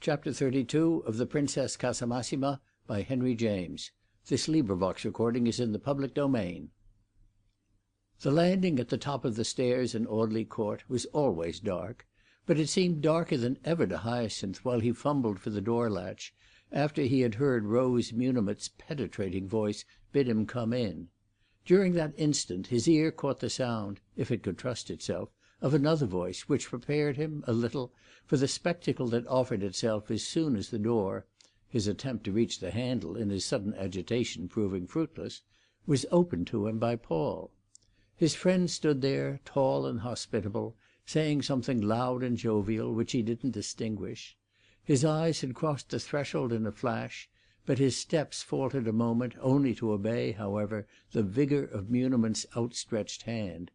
Chapter 32 of The Princess Casamassima by Henry James. This recording is in the public domain. The landing at the top of the stairs in Audley Court was always dark, but it seemed darker than ever to Hyacinth while he fumbled for the door latch, after he had heard Rose Muniment's penetrating voice bid him come in. During that instant his ear caught the sound, if it could trust itself, of another voice, which prepared him, a little, for the spectacle that offered itself as soon as the door (his attempt to reach the handle in his sudden agitation proving fruitless) was opened to him by Paul. His friend stood there, tall and hospitable, saying something loud and jovial, which he didn't distinguish. His eyes had crossed the threshold in a flash, but his steps faltered a moment, only to obey, however, the vigour of Muniment's outstretched hand.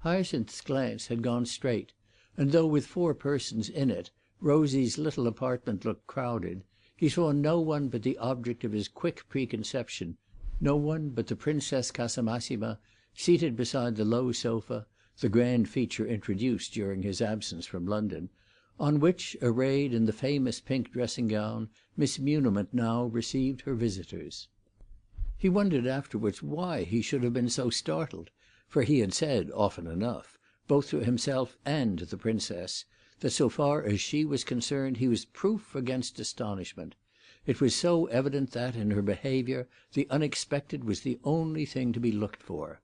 Hyacinth's glance had gone straight, and though with 4 persons in it Rosie's little apartment looked crowded, he saw no one but the object of his quick preconception, no one but the Princess Casamassima, seated beside the low sofa, the grand feature introduced during his absence from London, on which, arrayed in the famous pink dressing-gown, Miss Muniment now received her visitors. He wondered afterwards why he should have been so startled, for he had said often enough, both to himself and to the Princess, that so far as she was concerned he was proof against astonishment. It was so evident that, in her behaviour, the unexpected was the only thing to be looked for.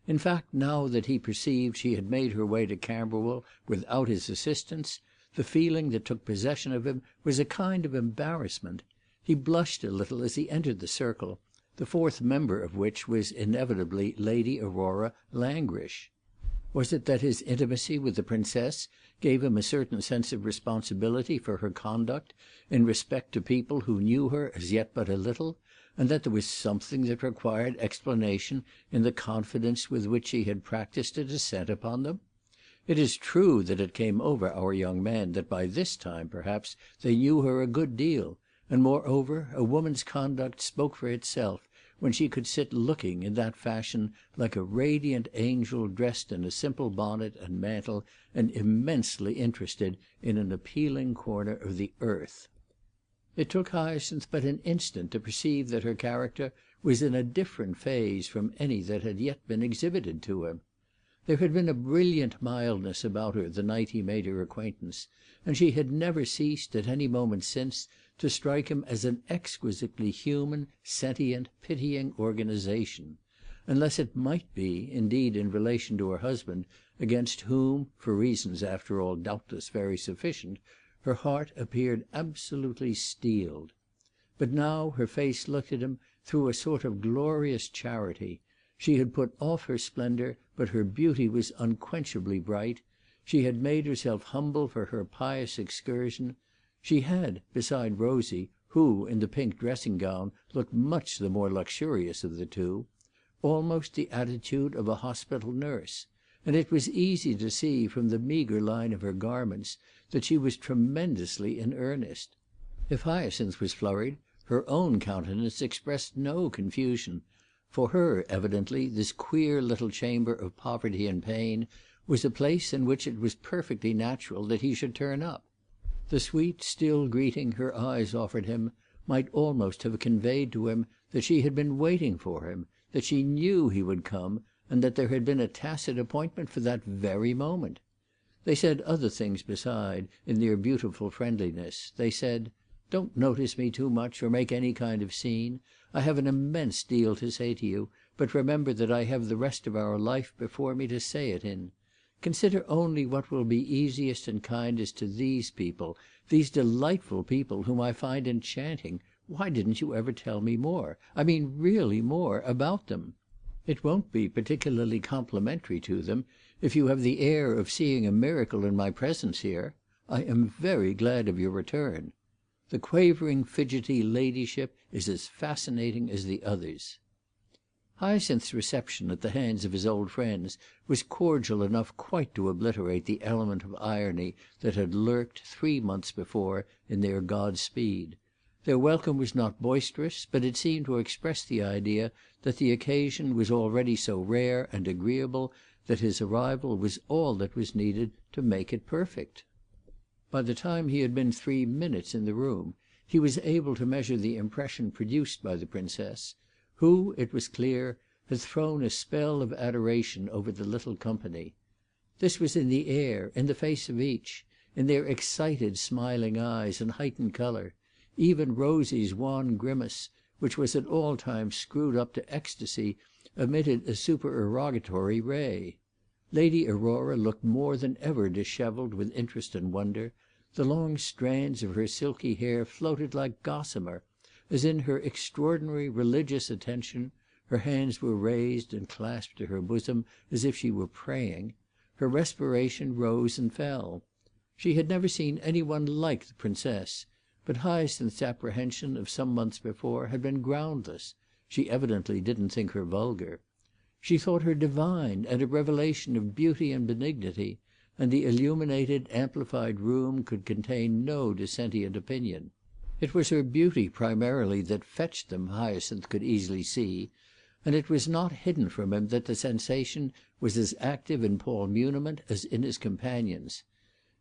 In fact, now that he perceived she had made her way to Camberwell without his assistance, the feeling that took possession of him was a kind of embarrassment. He blushed a little as he entered the circle, the 4th member of which was inevitably Lady Aurora Langrish. Was it that his intimacy with the Princess gave him a certain sense of responsibility for her conduct in respect to people who knew her as yet but a little, and that there was something that required explanation in the confidence with which she had practised a descent upon them? It is true that it came over our young man that by this time, perhaps, they knew her a good deal, and moreover a woman's conduct spoke for itself when she could sit looking, in that fashion, like a radiant angel dressed in a simple bonnet and mantle, and immensely interested in an appealing corner of the earth. It took Hyacinth but an instant to perceive that her character was in a different phase from any that had yet been exhibited to him. There had been a brilliant mildness about her the night he made her acquaintance, and she had never ceased, at any moment since, to strike him as an exquisitely human, sentient, pitying organisation, unless it might be, indeed, in relation to her husband, against whom, for reasons after all doubtless very sufficient, her heart appeared absolutely steeled. But now her face looked at him through a sort of glorious charity. She had put off her splendour, but her beauty was unquenchably bright. She had made herself humble for her pious excursion. She had, beside Rosie, who, in the pink dressing-gown, looked much the more luxurious of the two, almost the attitude of a hospital nurse, and it was easy to see from the meagre line of her garments that she was tremendously in earnest. If Hyacinth was flurried, her own countenance expressed no confusion. For her, evidently, this queer little chamber of poverty and pain was a place in which it was perfectly natural that he should turn up. The sweet, still greeting her eyes offered him might almost have conveyed to him that she had been waiting for him, that she knew he would come, and that there had been a tacit appointment for that very moment. They said other things beside, in their beautiful friendliness. They said, "Don't notice me too much, or make any kind of scene. I have an immense deal to say to you, but remember that I have the rest of our life before me to say it in. Consider only what will be easiest and kindest to these people, these delightful people whom I find enchanting. Why didn't you ever tell me more, I mean really more, about them? It won't be particularly complimentary to them if you have the air of seeing a miracle in my presence here. I am very glad of your return. The quavering, fidgety ladyship is as fascinating as the others." Hyacinth's reception at the hands of his old friends was cordial enough quite to obliterate the element of irony that had lurked 3 months before in their Godspeed. Their welcome was not boisterous, but it seemed to express the idea that the occasion was already so rare and agreeable that his arrival was all that was needed to make it perfect. By the time he had been 3 minutes in the room, he was able to measure the impression produced by the Princess, who, it was clear, had thrown a spell of adoration over the little company. This was in the air, in the face of each, in their excited, smiling eyes and heightened colour. Even Rosy's wan grimace, which was at all times screwed up to ecstasy, emitted a supererogatory ray. Lady Aurora looked more than ever dishevelled with interest and wonder. The long strands of her silky hair floated like gossamer, as in her extraordinary religious attention. Her hands were raised and clasped to her bosom as if she were praying. Her respiration rose and fell. She had never seen any one like the Princess, but Hyacinth's apprehension of some months before had been groundless. She evidently didn't think her vulgar. She thought her divine and a revelation of beauty and benignity, and the illuminated, amplified room could contain no dissentient opinion. It was her beauty primarily that fetched them, Hyacinth could easily see, and it was not hidden from him that the sensation was as active in Paul Muniment as in his companions.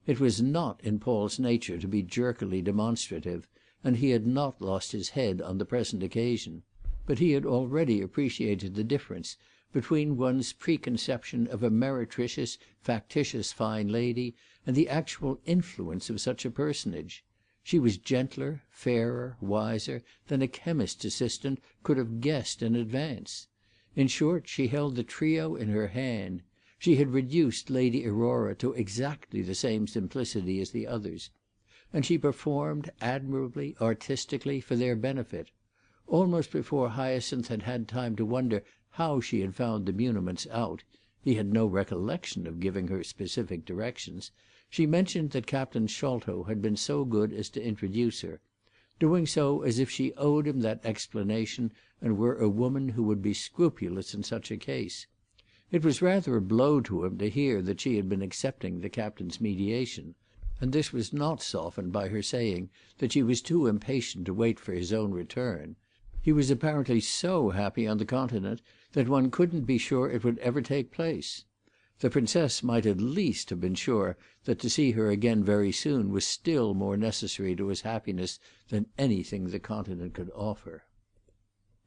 It was not in Paul's nature to be jerkily demonstrative, and he had not lost his head on the present occasion, but he had already appreciated the difference between one's preconception of a meretricious, factitious fine lady and the actual influence of such a personage. She was gentler, fairer, wiser than a chemist's assistant could have guessed in advance. In short, she held the trio in her hand. She had reduced Lady Aurora to exactly the same simplicity as the others, and she performed admirably, artistically, for their benefit. Almost before Hyacinth had had time to wonder how she had found the Muniments out, he had no recollection of giving her specific directions, she mentioned that Captain Sholto had been so good as to introduce her, doing so as if she owed him that explanation and were a woman who would be scrupulous in such a case. It was rather a blow to him to hear that she had been accepting the captain's mediation, and this was not softened by her saying that she was too impatient to wait for his own return. He was apparently so happy on the Continent that one couldn't be sure it would ever take place. The Princess might at least have been sure that to see her again very soon was still more necessary to his happiness than anything the Continent could offer.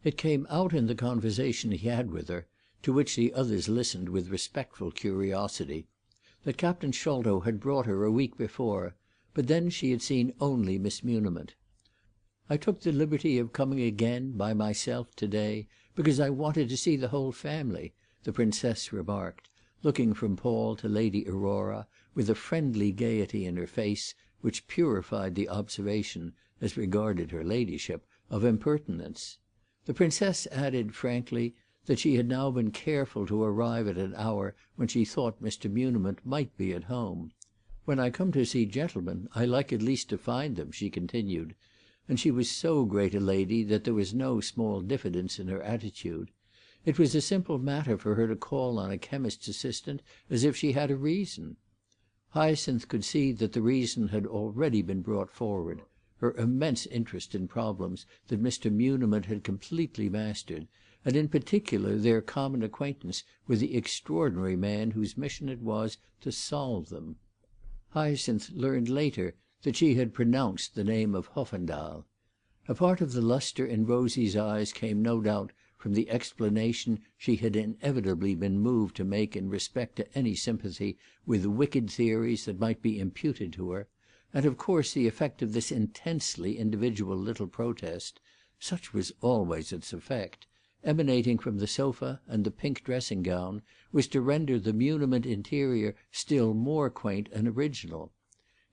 It came out in the conversation he had with her, to which the others listened with respectful curiosity, that Captain Sholto had brought her a week before, but then she had seen only Miss Muniment. "I took the liberty of coming again, by myself, to-day, because I wanted to see the whole family," the Princess remarked, looking from Paul to Lady Aurora with a friendly gaiety in her face which purified the observation, as regarded her ladyship, of impertinence. The Princess added frankly that she had now been careful to arrive at an hour when she thought Mr. Muniment might be at home. "When I come to see gentlemen, I like at least to find them," she continued, and she was so great a lady that there was no small diffidence in her attitude. It was a simple matter for her to call on a chemist's assistant as if she had a reason. Hyacinth could see that the reason had already been brought forward, her immense interest in problems that Mr. Muniment had completely mastered, and in particular their common acquaintance with the extraordinary man whose mission it was to solve them. Hyacinth learned later that she had pronounced the name of Hoffendahl. A part of the lustre in Rosy's eyes came no doubt from the explanation she had inevitably been moved to make in respect to any sympathy with wicked theories that might be imputed to her, and of course the effect of this intensely individual little protest, such was always its effect, emanating from the sofa and the pink dressing-gown, was to render the Muniment interior still more quaint and original.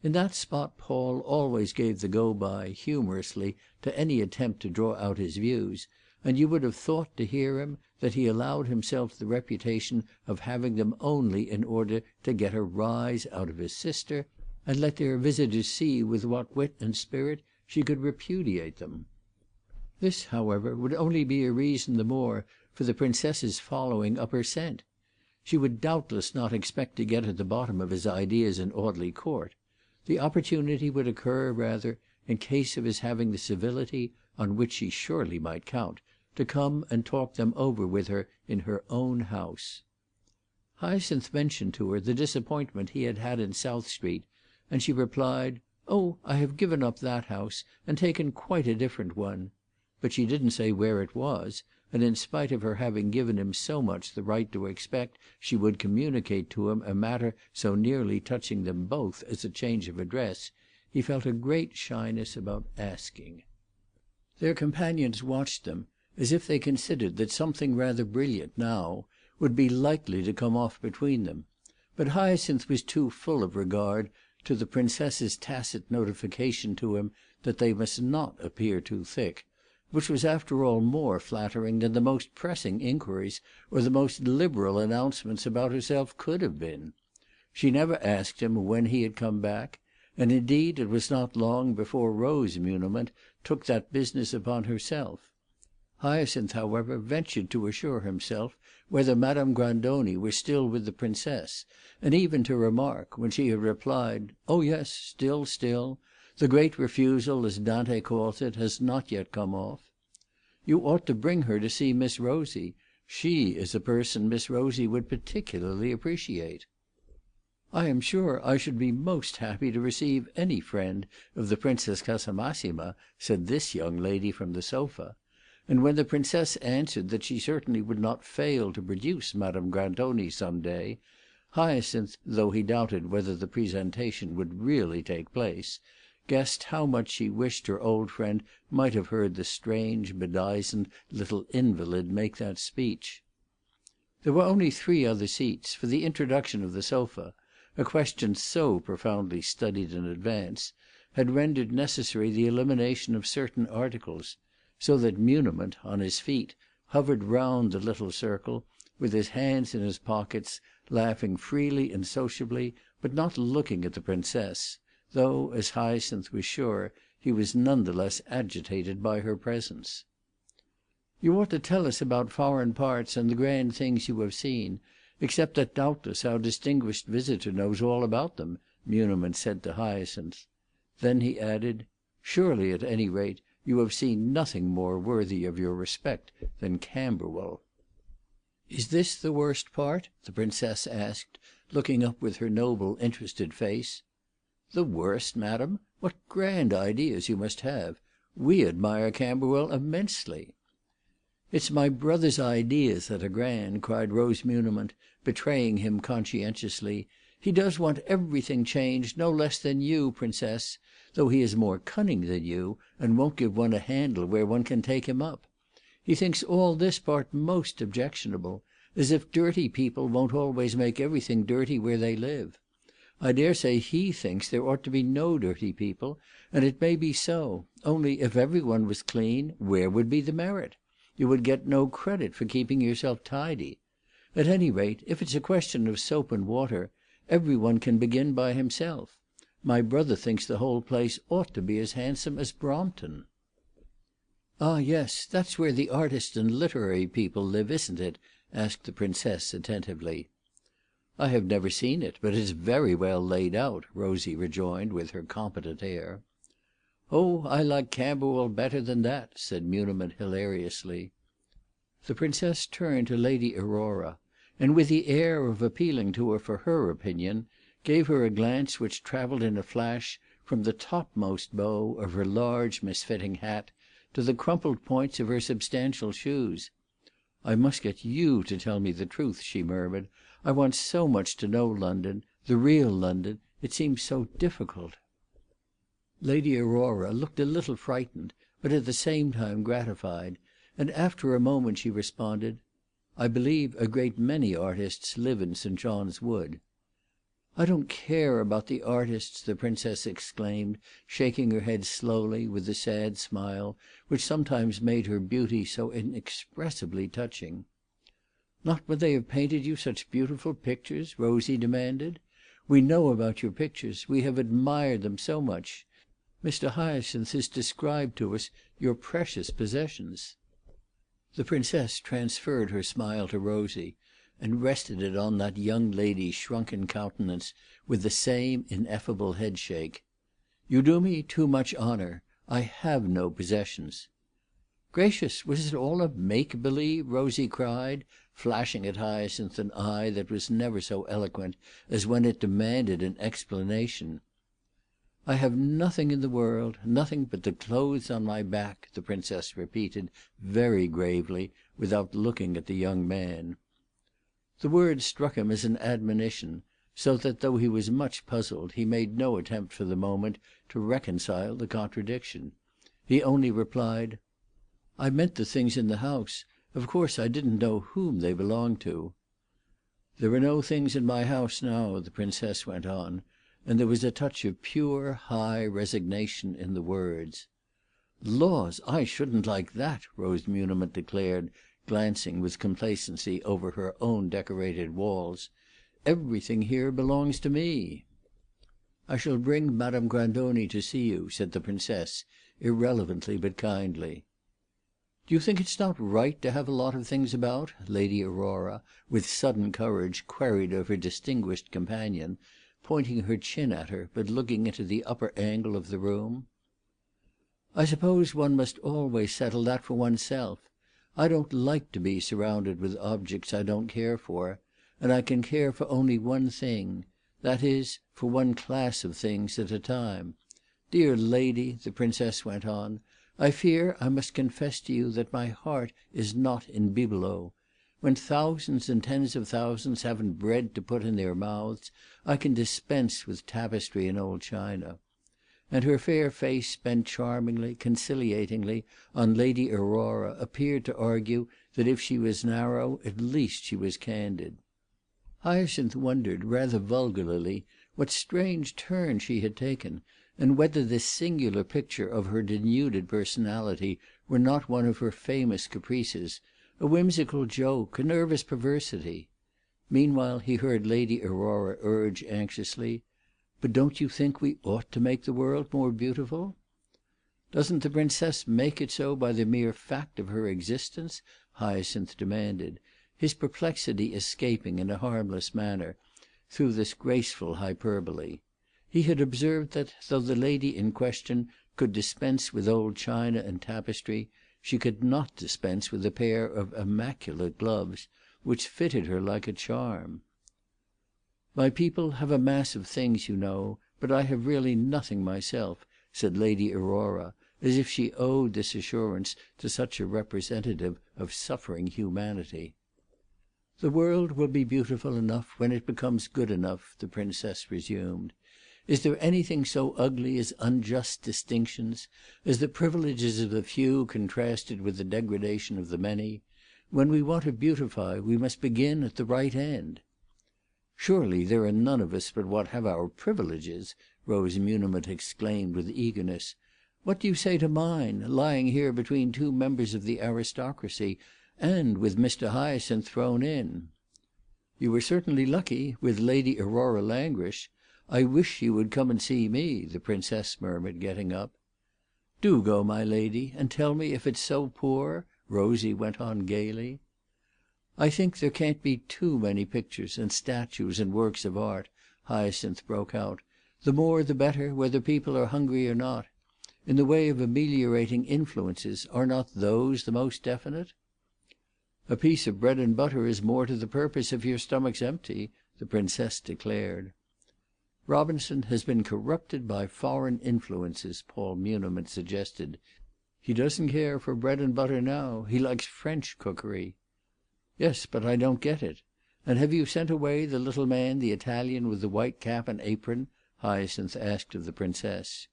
In that spot Paul always gave the go-by, humorously, to any attempt to draw out his views, and you would have thought, to hear him, that he allowed himself the reputation of having them only in order to get a rise out of his sister, and let their visitors see with what wit and spirit she could repudiate them. This, however, would only be a reason the more for the Princess's following up her scent. She would doubtless not expect to get at the bottom of his ideas in Audley Court. The opportunity would occur, rather, in case of his having the civility, on which she surely might count, to come and talk them over with her in her own house. Hyacinth mentioned to her the disappointment he had had in South Street, and she replied, "Oh, I have given up that house, and taken quite a different one." But she didn't say where it was, and in spite of her having given him so much the right to expect she would communicate to him a matter so nearly touching them both as a change of address, he felt a great shyness about asking. Their companions watched them, as if they considered that something rather brilliant now would be likely to come off between them; but Hyacinth was too full of regard to the Princess's tacit notification to him that they must not appear too thick, which was after all more flattering than the most pressing inquiries or the most liberal announcements about herself could have been. She never asked him when he had come back, and indeed it was not long before Rose Muniment took that business upon herself. Hyacinth, however, ventured to assure himself whether Madame Grandoni were still with the Princess, and even to remark, when she had replied, "Oh yes, still. The great refusal, as Dante calls it, has not yet come off. You ought to bring her to see Miss Rosie. She is a person Miss Rosie would particularly appreciate." "I am sure I should be most happy to receive any friend of the Princess Casamassima," said this young lady from the sofa; and when the Princess answered that she certainly would not fail to produce Madame Grandoni some day, Hyacinth, though he doubted whether the presentation would really take place, guessed how much she wished her old friend might have heard the strange, bedizened little invalid make that speech. There were only 3 other seats, for the introduction of the sofa, a question so profoundly studied in advance, had rendered necessary the elimination of certain articles, so that Muniment, on his feet, hovered round the little circle, with his hands in his pockets, laughing freely and sociably, but not looking at the Princess, though, as Hyacinth was sure, he was none the less agitated by her presence. "You ought to tell us about foreign parts and the grand things you have seen, except that doubtless our distinguished visitor knows all about them," Muniment said to Hyacinth. Then he added, "Surely, at any rate, you have seen nothing more worthy of your respect than Camberwell." "Is this the worst part?" the Princess asked, looking up with her noble, interested face. "The worst, madam? What grand ideas you must have! We admire Camberwell immensely." "It's my brother's ideas that are grand," cried Rose Muniment, betraying him conscientiously. "He does want everything changed, no less than you, Princess, though he is more cunning than you, and won't give one a handle where one can take him up. He thinks all this part most objectionable, as if dirty people won't always make everything dirty where they live. I dare say he thinks there ought to be no dirty people, and it may be so, only if every one was clean, where would be the merit? You would get no credit for keeping yourself tidy. At any rate, if it's a question of soap and water, every one can begin by himself. My brother thinks the whole place ought to be as handsome as Brompton." "Ah, yes, that's where the artists and literary people live, isn't it?" asked the Princess attentively. "I have never seen it, but it's very well laid out," Rosie rejoined, with her competent air. "Oh, I like Camberwell better than that," said Muniment hilariously. The Princess turned to Lady Aurora, and with the air of appealing to her for her opinion, gave her a glance which travelled in a flash from the topmost bow of her large misfitting hat to the crumpled points of her substantial shoes. "I must get you to tell me the truth," she murmured. "I want so much to know London, the real London. It seems so difficult." Lady Aurora looked a little frightened, but at the same time gratified, and after a moment she responded, "I believe a great many artists live in St. John's Wood." "I don't care about the artists," the Princess exclaimed, shaking her head slowly, with the sad smile which sometimes made her beauty so inexpressibly touching. "Not when they have painted you such beautiful pictures?" Rosie demanded. "We know about your pictures; we have admired them so much. Mr. Hyacinth has described to us your precious possessions." The Princess transferred her smile to Rosie, and rested it on that young lady's shrunken countenance with the same ineffable headshake. "You do me too much honour. I have no possessions." "Gracious, was it all a make-believe?" Rosie cried, flashing at Hyacinth an eye that was never so eloquent as when it demanded an explanation. "I have nothing in the world, nothing but the clothes on my back," the Princess repeated very gravely, without looking at the young man. The word struck him as an admonition, so that, though he was much puzzled, he made no attempt for the moment to reconcile the contradiction. He only replied, "I meant the things in the house. Of course I didn't know whom they belonged to." "There are no things in my house now," the Princess went on, and there was a touch of pure, high resignation in the words. "Laws, I shouldn't like that," Rose Muniment declared, glancing with complacency over her own decorated walls. "Everything here belongs to me." "I shall bring Madame Grandoni to see you," said the Princess, irrelevantly but kindly. "Do you think it's not right to have a lot of things about?" Lady Aurora, with sudden courage, queried of her distinguished companion, pointing her chin at her, but looking into the upper angle of the room. "I suppose one must always settle that for oneself. I don't like to be surrounded with objects I don't care for, and I can care for only one thing; that is, for one class of things at a time. Dear lady," the Princess went on, "I fear I must confess to you that my heart is not in bibelots. When thousands and tens of thousands haven't bread to put in their mouths, I can dispense with tapestry and old china." And her fair face, bent charmingly, conciliatingly on Lady Aurora, appeared to argue that if she was narrow, at least she was candid. Hyacinth wondered, rather vulgarly, what strange turn she had taken, and whether this singular picture of her denuded personality were not one of her famous caprices, a whimsical joke, a nervous perversity. Meanwhile he heard Lady Aurora urge anxiously, "But don't you think we ought to make the world more beautiful?" "Doesn't the Princess make it so by the mere fact of her existence?" Hyacinth demanded, his perplexity escaping in a harmless manner through this graceful hyperbole. He had observed that, though the lady in question could dispense with old china and tapestry, she could not dispense with a pair of immaculate gloves, which fitted her like a charm. "My people have a mass of things, you know, but I have really nothing myself," said Lady Aurora, as if she owed this assurance to such a representative of suffering humanity. "The world will be beautiful enough when it becomes good enough," the Princess resumed. "Is there anything so ugly as unjust distinctions, as the privileges of the few contrasted with the degradation of the many? When we want to beautify, we must begin at the right end." "Surely there are none of us but what have our privileges!" Rose Muniment exclaimed with eagerness. "What do you say to mine, lying here between two members of the aristocracy, and with Mr. Hyacinth thrown in?" "You are certainly lucky, with Lady Aurora Languish. I wish you would come and see me," the Princess murmured, getting up. "Do go, my lady, and tell me if it's so poor," Rosie went on gaily. "I think there can't be too many pictures and statues and works of art," Hyacinth broke out. "The more the better, whether people are hungry or not. In the way of ameliorating influences, are not those the most definite?" "A piece of bread and butter is more to the purpose if your stomach's empty," the Princess declared. "Robinson has been corrupted by foreign influences," Paul Muniment suggested. "He doesn't care for bread and butter now. He likes French cookery." "Yes, but I don't get it. And have you sent away the little man, the Italian with the white cap and apron?" Hyacinth asked of the Princess.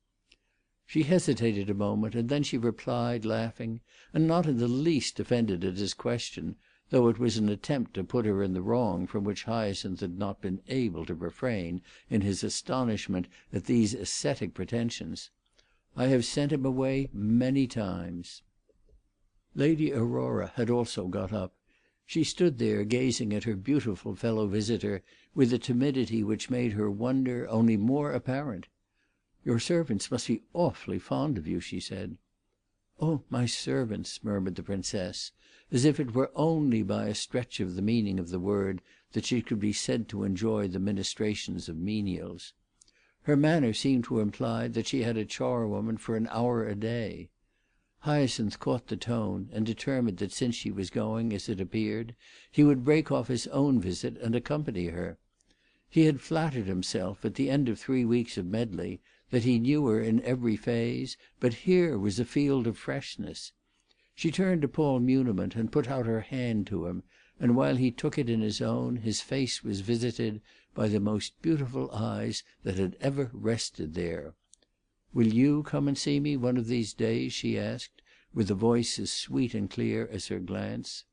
She hesitated a moment, and then she replied, laughing, and not in the least offended at his question, though it was an attempt to put her in the wrong from which Hyacinth had not been able to refrain in his astonishment at these ascetic pretensions. "I have sent him away many times." Lady Aurora had also got up. She stood there gazing at her beautiful fellow visitor with a timidity which made her wonder only more apparent. "Your servants must be awfully fond of you," she said. "Oh, my servants!" murmured the Princess, as if it were only by a stretch of the meaning of the word that she could be said to enjoy the ministrations of menials. Her manner seemed to imply that she had a charwoman for an hour a day. Hyacinth caught the tone, and determined that since she was going, as it appeared, he would break off his own visit and accompany her. He had flattered himself, at the end of 3 weeks of Medley, that he knew her in every phase, but here was a field of freshness. She turned to Paul Muniment and put out her hand to him, and while he took it in his own, his face was visited by the most beautiful eyes that had ever rested there. "Will you come and see me one of these days?" she asked, with a voice as sweet and clear as her glance.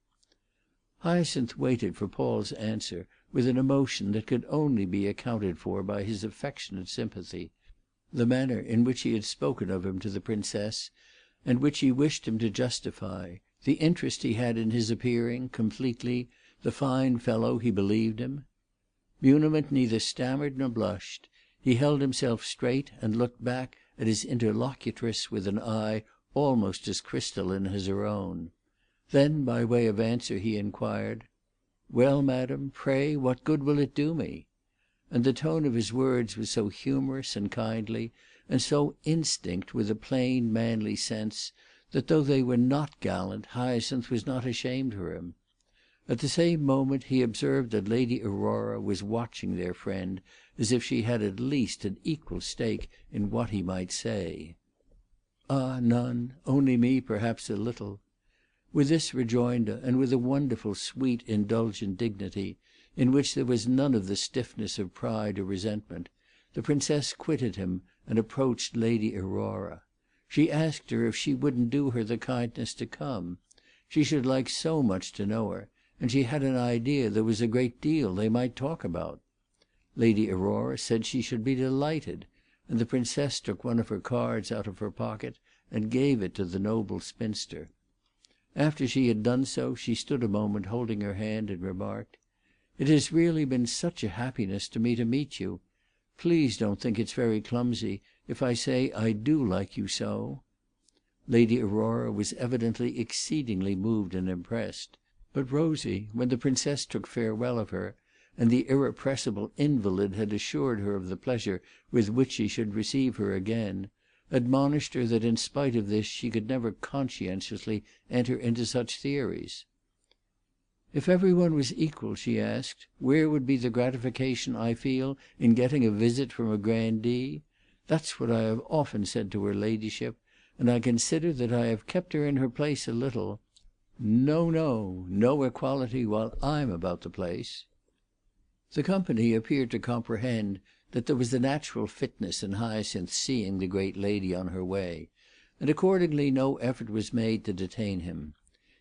Hyacinth waited for Paul's answer with an emotion that could only be accounted for by his affectionate sympathy, the manner in which he had spoken of him to the Princess, and which he wished him to justify, the interest he had in his appearing, completely, the fine fellow he believed him. Muniment neither stammered nor blushed. He held himself straight and looked back at his interlocutress with an eye almost as crystalline as her own. Then, by way of answer, he inquired, "Well, madam, pray what good will it do me?" And the tone of his words was so humorous and kindly, and so instinct with a plain manly sense, that though they were not gallant, Hyacinth was not ashamed for him. At the same moment he observed that Lady Aurora was watching their friend as if she had at least an equal stake in what he might say. "Ah, none. Only me, perhaps, a little." With this rejoinder, and with a wonderful, sweet, indulgent dignity, in which there was none of the stiffness of pride or resentment, the Princess quitted him and approached Lady Aurora. She asked her if she wouldn't do her the kindness to come. She should like so much to know her, and she had an idea there was a great deal they might talk about. Lady Aurora said she should be delighted, and the Princess took one of her cards out of her pocket and gave it to the noble spinster. After she had done so, she stood a moment holding her hand and remarked, "It has really been such a happiness to me to meet you. Please don't think it's very clumsy if I say I do like you so." Lady Aurora was evidently exceedingly moved and impressed, but Rosie, when the Princess took farewell of her, and the irrepressible invalid had assured her of the pleasure with which she should receive her again, admonished her that in spite of this she could never conscientiously enter into such theories. "If every one was equal," she asked, "where would be the gratification I feel in getting a visit from a grandee? That's what I have often said to her ladyship, and I consider that I have kept her in her place a little. No, no, no equality while I'm about the place." The company appeared to comprehend that there was a natural fitness in Hyacinth's seeing the great lady on her way, and accordingly no effort was made to detain him.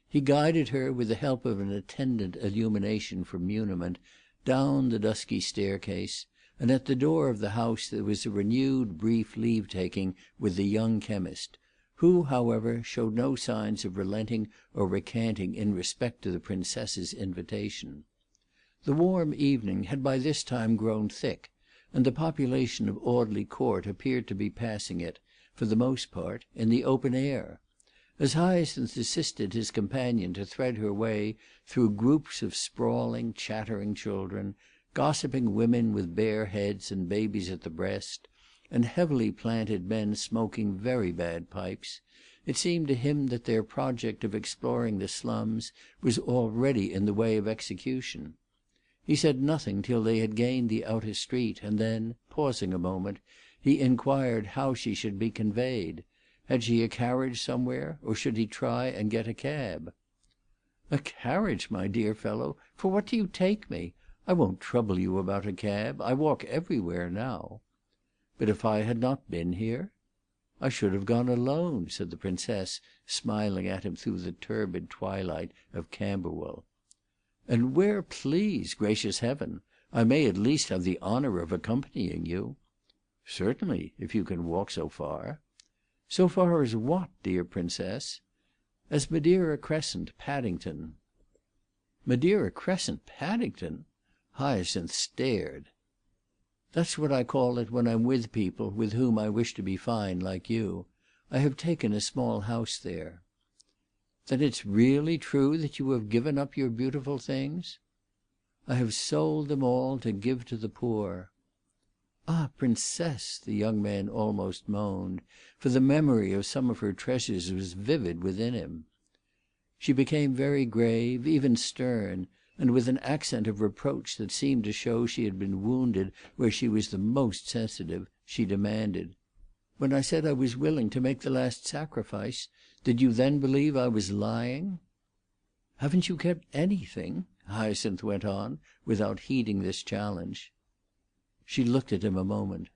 He guided her, with the help of an attendant illumination from Muniment, down the dusky staircase, and at the door of the house there was a renewed brief leave-taking with the young chemist, who, however, showed no signs of relenting or recanting in respect to the Princess's invitation. The warm evening had by this time grown thick, and the population of Audley Court appeared to be passing it, for the most part, in the open air. As Hyacinth assisted his companion to thread her way through groups of sprawling, chattering children, gossiping women with bare heads and babies at the breast, and heavily planted men smoking very bad pipes, it seemed to him that their project of exploring the slums was already in the way of execution. He said nothing till they had gained the outer street, and then, pausing a moment, he inquired how she should be conveyed. Had she a carriage somewhere, or should he try and get a cab? "A carriage, my dear fellow! For what do you take me? I won't trouble you about a cab. I walk everywhere now." "But if I had not been here?" "I should have gone alone," said the Princess, smiling at him through the turbid twilight of Camberwell. "And where, please, gracious heaven? I may at least have the honour of accompanying you." "Certainly, if you can walk so far." "So far as what, dear Princess?" "As Madeira Crescent, Paddington." "Madeira Crescent, Paddington?" Hyacinth stared. "That's what I call it when I'm with people with whom I wish to be fine, like you. I have taken a small house there." "Then it's really true that you have given up your beautiful things?" "I have sold them all to give to the poor." "Ah, Princess!" the young man almost moaned, for the memory of some of her treasures was vivid within him. She became very grave, even stern, and with an accent of reproach that seemed to show she had been wounded where she was the most sensitive, she demanded, When I said I was willing to make the last sacrifice, did you then believe I was lying?" "Haven't you kept anything?" Hyacinth went on, without heeding this challenge. She looked at him a moment.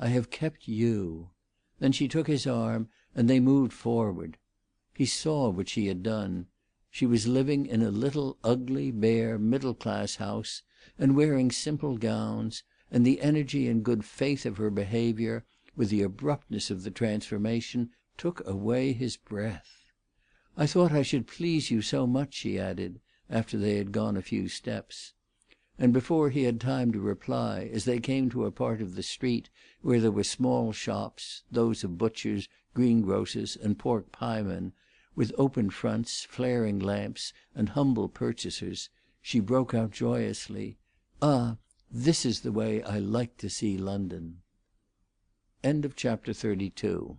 "I have kept you." Then she took his arm, and they moved forward. He saw what she had done. She was living in a little ugly, bare, middle class house, and wearing simple gowns, and the energy and good faith of her behavior, with the abruptness of the transformation, took away his breath. "I thought I should please you so much," she added, after they had gone a few steps. And before he had time to reply, as they came to a part of the street where there were small shops, those of butchers, greengrocers, and pork piemen, with open fronts, flaring lamps, and humble purchasers, she broke out joyously, "Ah, this is the way I like to see London." Chapter 32